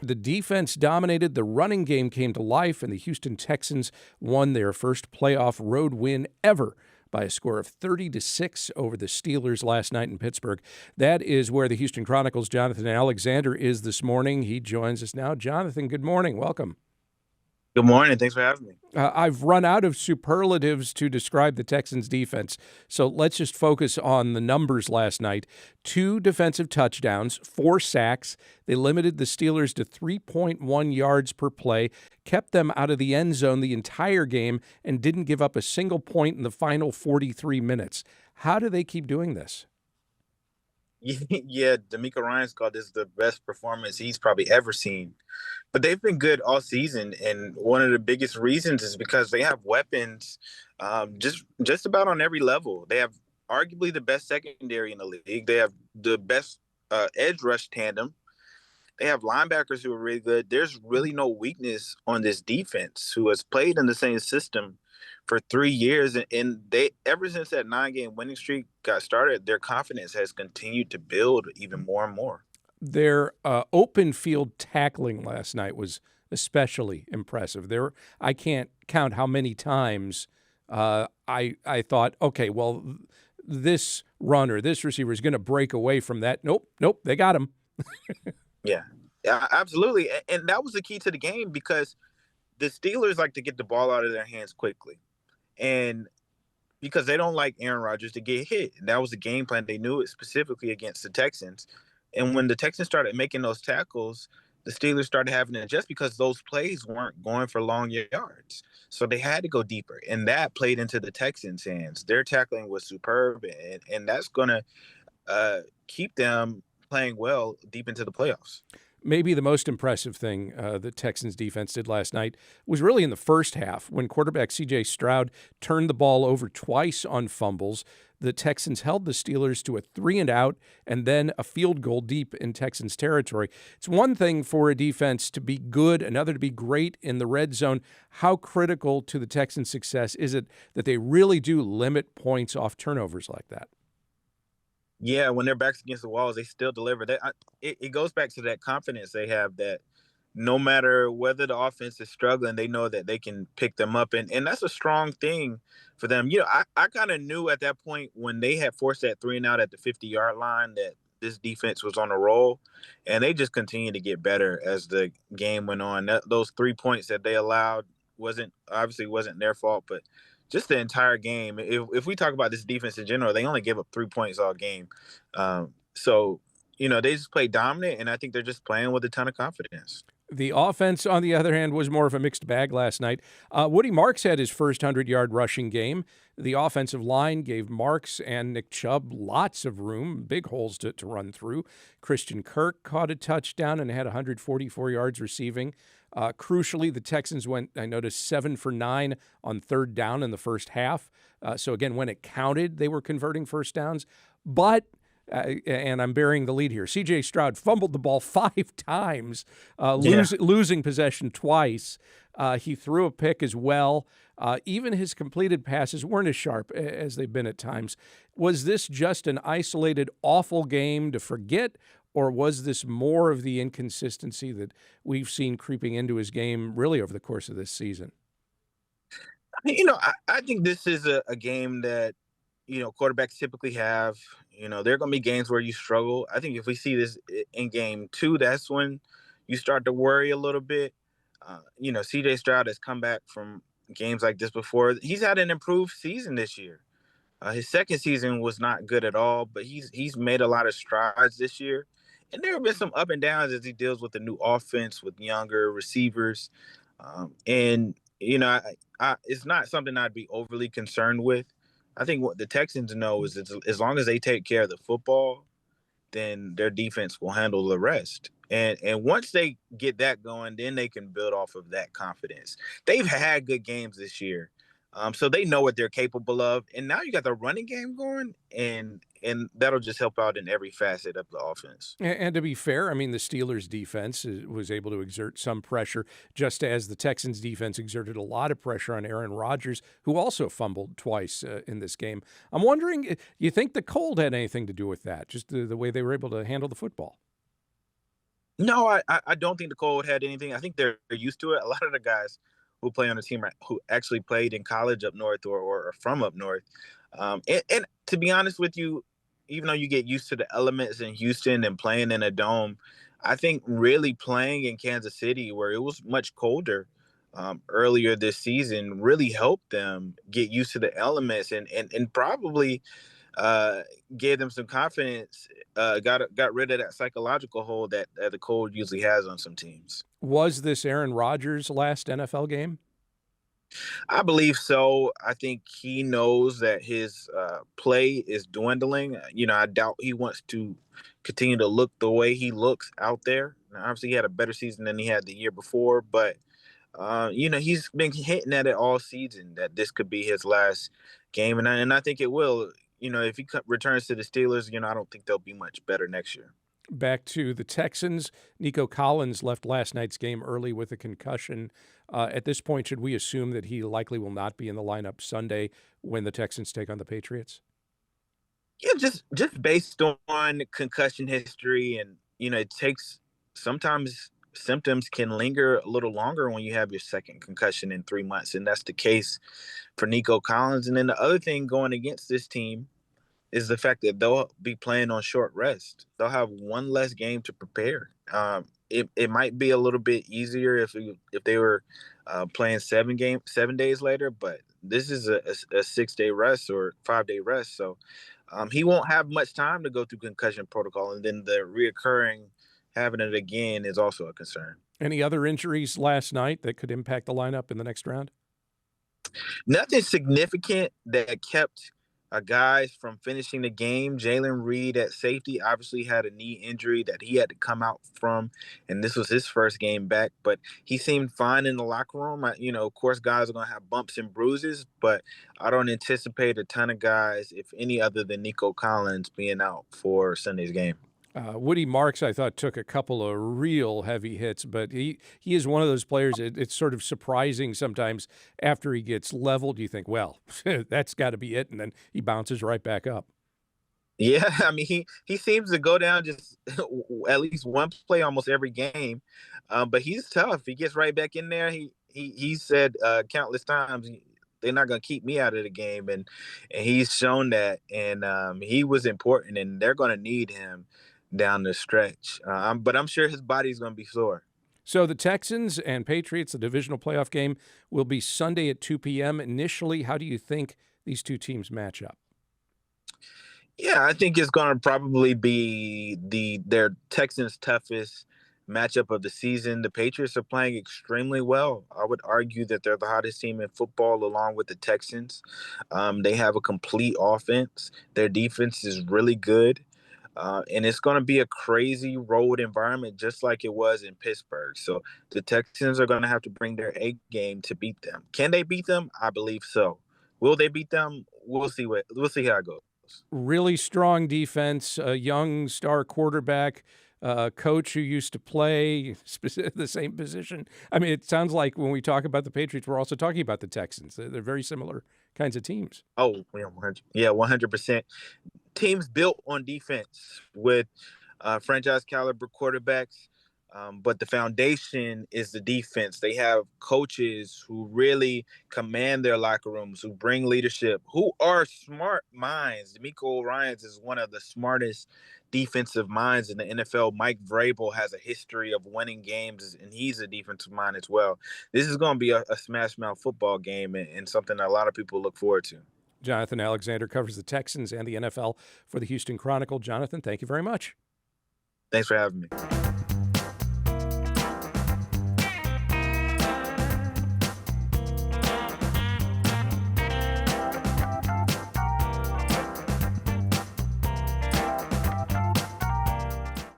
the defense dominated, the running game came to life, and the Houston Texans won their first playoff road win ever by a score of 30-6 over the Steelers last night in Pittsburgh. That is where the Houston Chronicle's Jonathan Alexander is this morning. He joins us now. Jonathan, good morning. Welcome. Good morning. Thanks for having me. I've run out of superlatives to describe the Texans' defense, so let's just focus on the numbers last night. 2 defensive touchdowns, 4 sacks. They limited the Steelers to 3.1 yards per play, kept them out of the end zone the entire game, and didn't give up a single point in the final 43 minutes. How do they keep doing this? Yeah, D'Amico Ryan's called this the best performance he's probably ever seen. But they've been good all season, and one of the biggest reasons is because they have weapons just about on every level. They have arguably the best secondary in the league. They have the best edge rush tandem. They have linebackers who are really good. There's really no weakness on this defense, who has played in the same system for 3 years. And they, ever since that 9-game winning streak got started, their confidence has continued to build even more and more. Their open field tackling last night was especially impressive. I can't count how many times I thought, okay, well, this runner, this receiver is going to break away from that. Nope, they got him. Yeah, absolutely. And that was the key to the game, because the Steelers like to get the ball out of their hands quickly. And because they don't like Aaron Rodgers to get hit. And that was the game plan. They knew it specifically against the Texans. And when the Texans started making those tackles, the Steelers started having to adjust because those plays weren't going for long yards. So they had to go deeper. And that played into the Texans' hands. Their tackling was superb. And that's going to keep them playing well deep into the playoffs. Maybe the most impressive thing the Texans defense did last night was really in the first half when quarterback C.J. Stroud turned the ball over twice on fumbles. The Texans held the Steelers to a 3-and-out and then a field goal deep in Texans territory. It's one thing for a defense to be good, another to be great in the red zone. How critical to the Texans' success is it that they really do limit points off turnovers like that? Yeah, when their backs against the walls, they still deliver. It goes back to that confidence they have, that no matter whether the offense is struggling, they know that they can pick them up. And that's a strong thing for them. You know, I kind of knew at that point when they had forced that 3-and-out at the 50-yard line that this defense was on a roll. And they just continued to get better as the game went on. Those 3 points that they allowed wasn't their fault, but just the entire game. If we talk about this defense in general, they only gave up 3 points all game. So, they just play dominant, and I think they're just playing with a ton of confidence. The offense, on the other hand, was more of a mixed bag last night. Woody Marks had his first 100-yard rushing game. The offensive line gave Marks and Nick Chubb lots of room, big holes to run through. Christian Kirk caught a touchdown and had 144 yards receiving. Crucially, the Texans went, I noticed, 7 for 9 on third down in the first half. So, again, when it counted, they were converting first downs. But and I'm burying the lead here, C.J. Stroud fumbled the ball 5 times, losing possession twice. He threw a pick as well. Even his completed passes weren't as sharp as they've been at times. Was this just an isolated, awful game to forget, or was this more of the inconsistency that we've seen creeping into his game really over the course of this season? I think this is a game that, quarterbacks typically have. There are going to be games where you struggle. I think if we see this in game 2, that's when you start to worry a little bit. C.J. Stroud has come back from games like this before. He's had an improved season this year. His second season was not good at all, but he's made a lot of strides this year. And there have been some up and downs as he deals with the new offense, with younger receivers. It's not something I'd be overly concerned with. I think what the Texans know is as long as they take care of the football, then their defense will handle the rest. And once they get that going, then they can build off of that confidence. They've had good games this year. So they know what they're capable of. And now you got the running game going, and that'll just help out in every facet of the offense. And to be fair, I mean, the Steelers' defense was able to exert some pressure, just as the Texans' defense exerted a lot of pressure on Aaron Rodgers, who also fumbled twice in this game. I'm wondering, you think the cold had anything to do with that, just the way they were able to handle the football? No, I don't think the cold had anything. I think they're used to it. A lot of the guys who play on the team who actually played in college up north or are from up north. And to be honest with you, even though you get used to the elements in Houston and playing in a dome, I think really playing in Kansas City, where it was much colder earlier this season, really helped them get used to the elements and probably uh, gave them some confidence. Got rid of that psychological hold that the cold usually has on some teams. Was this Aaron Rodgers' last NFL game? I believe so. I think he knows that his play is dwindling. I doubt he wants to continue to look the way he looks out there. Now, obviously, he had a better season than he had the year before, but he's been hitting at it all season that this could be his last game, and I think it will. If he returns to the Steelers, I don't think they'll be much better next year. Back to the Texans. Nico Collins left last night's game early with a concussion. At this point, should we assume that he likely will not be in the lineup Sunday when the Texans take on the Patriots? Yeah, just based on concussion history, and it takes sometimes symptoms can linger a little longer when you have your second concussion in 3 months, and that's the case for Nico Collins. And then the other thing going against this team is the fact that they'll be playing on short rest. They'll have one less game to prepare. It might be a little bit easier if they were playing 7 days later, but this is a 6 day rest or 5 day rest, so he won't have much time to go through concussion protocol, and then the reoccurring having it again is also a concern. Any other injuries last night that could impact the lineup in the next round? Nothing significant that kept guys from finishing the game. Jalen Reed at safety obviously had a knee injury that he had to come out from, and this was his first game back. But he seemed fine in the locker room. Of course, guys are going to have bumps and bruises, but I don't anticipate a ton of guys, if any, other than Nico Collins, being out for Sunday's game. Woody Marks, I thought, took a couple of real heavy hits, but he is one of those players. It's sort of surprising sometimes after he gets leveled. You think, well, that's got to be it, and then he bounces right back up. Yeah, I mean he seems to go down just at least one play almost every game, but he's tough. He gets right back in there. He said countless times, they're not going to keep me out of the game, and he's shown that. And he was important, and they're going to need him down the stretch. But I'm sure his body's going to be sore. So the Texans and Patriots, the divisional playoff game, will be Sunday at 2 p.m. Initially, how do you think these two teams match up? Yeah, I think it's going to probably be their Texans' toughest matchup of the season. The Patriots are playing extremely well. I would argue that they're the hottest team in football, along with the Texans. They have a complete offense. Their defense is really good. And it's going to be a crazy road environment, just like it was in Pittsburgh. So the Texans are going to have to bring their A game to beat them. Can they beat them? I believe so. Will they beat them? We'll see. We'll see how it goes. Really strong defense, a young star quarterback, coach who used to play the same position. I mean, it sounds like when we talk about the Patriots, we're also talking about the Texans. They're very similar kinds of teams. Oh, yeah, 100. Yeah, 100%. Teams built on defense with franchise caliber quarterbacks, but the foundation is the defense. They have coaches who really command their locker rooms, who bring leadership, who are smart minds. D'Amico Ryans is one of the smartest defensive minds in the NFL. Mike Vrabel has a history of winning games, and he's a defensive mind as well. This is going to be a smash mouth football game, and something that a lot of people look forward to. Jonathan Alexander covers the Texans and the NFL for the Houston Chronicle. Jonathan, thank you very much. Thanks for having me.